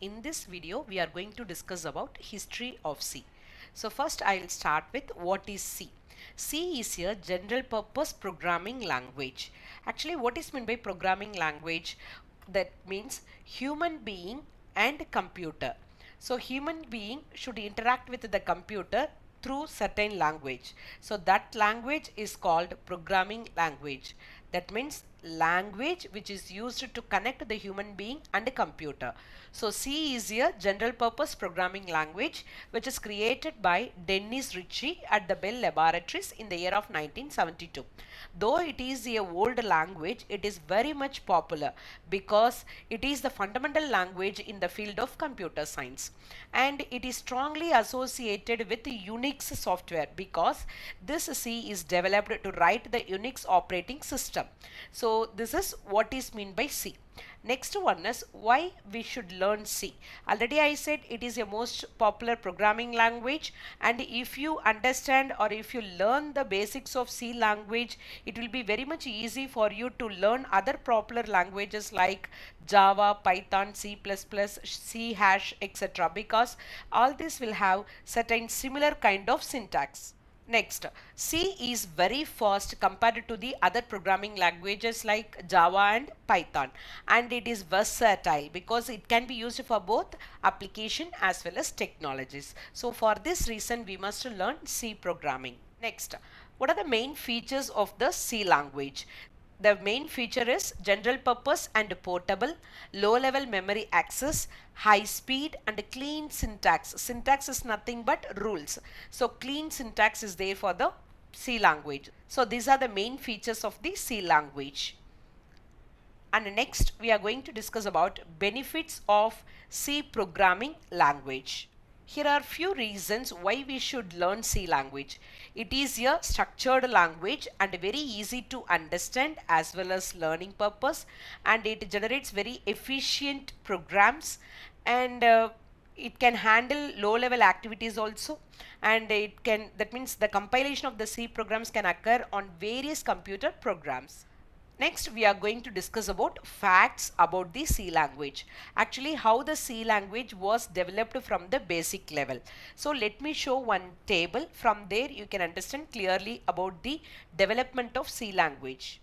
in this video we are going to discuss about history of C. So first I'll start with what is C. C is a general purpose programming language. Actually, what is meant by programming language? That means human being and computer. So human being should interact with the computer through certain language. So that language is called programming language. That means language which is used to connect the human being and the computer. So C is a general purpose programming language which is created by Dennis Ritchie at the Bell Laboratories in the year of 1972. Though it is a old language, it is very much popular because it is the fundamental language in the field of computer science, and it is strongly associated with Unix software because this C is developed to write the Unix operating system. So this is what is meant by C. Next one is why we should learn C. Already I said it is a most popular programming language, and if you understand or if you learn the basics of C language, it will be very much easy for you to learn other popular languages like Java, Python, C++, C hash, etc. because all this will have certain similar kind of syntax. Next, C is very fast compared to the other programming languages like Java and Python, and it is versatile because it can be used for both application as well as technologies. So for this reason we must learn C programming. Next, what are the main features of the C language? The main feature is general purpose and portable, low level memory access, high speed and clean syntax. Syntax is nothing but rules. So clean syntax is there for the C language. So these are the main features of the C language. And next we are going to discuss about benefits of C programming language. Here are few reasons why we should learn C language. It is a structured language and very easy to understand as well as learning purpose, and it generates very efficient programs, and it can handle low level activities also, and that means the compilation of the C programs can occur on various computer programs. Next, we are going to discuss about facts about the C language. Actually, how the C language was developed from the basic level. So let me show one table. From there you can understand clearly about the development of C language.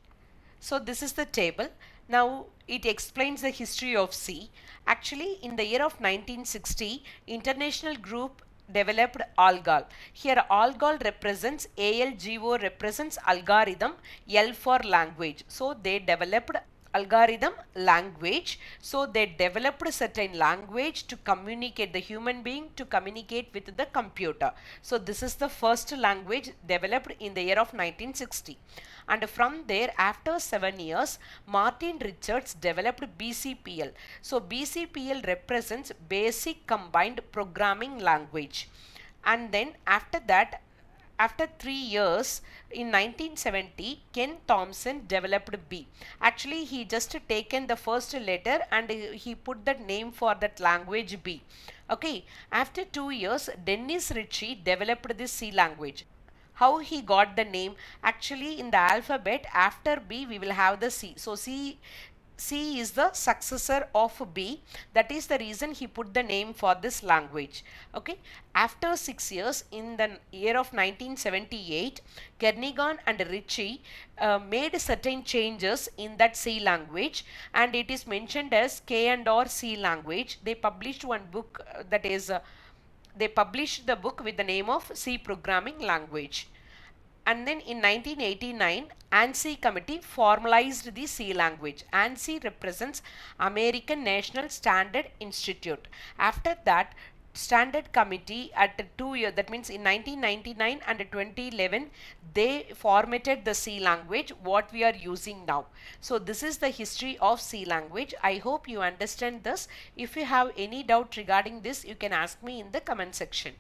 So this is the table. Now it explains the history of C. Actually, in the year of 1960, international group developed ALGOL. Here ALGOL represents, ALGO represents algorithm, L for language. So they developed algorithm language. So they developed certain language to communicate, the human being to communicate with the computer. So this is the first language developed in the year of 1960. And from there, after 7 years, Martin Richards developed BCPL. So BCPL represents Basic Combined Programming Language. And then after that, after 3 years, in 1970, Ken Thompson developed B. Actually, he just taken the first letter and he put the name for that language B. Okay, after 2 years, Dennis Ritchie developed this C language. How he got the name? Actually, in the alphabet, after B we will have the C. So C is the successor of B. That is the reason he put the name for this language. Okay. After 6 years, in the year of 1978, Kernighan and Ritchie made certain changes in that C language, and it is mentioned as K and R C language. They published one book they published the book with the name of C programming language. And then in 1989, ANSI committee formalized the C language. ANSI represents American National Standard Institute. After that, standard committee at 2 years, that means in 1999 and 2011, they formatted the C language what we are using now. So this is the history of C language. I hope you understand this. If you have any doubt regarding this, you can ask me in the comment section.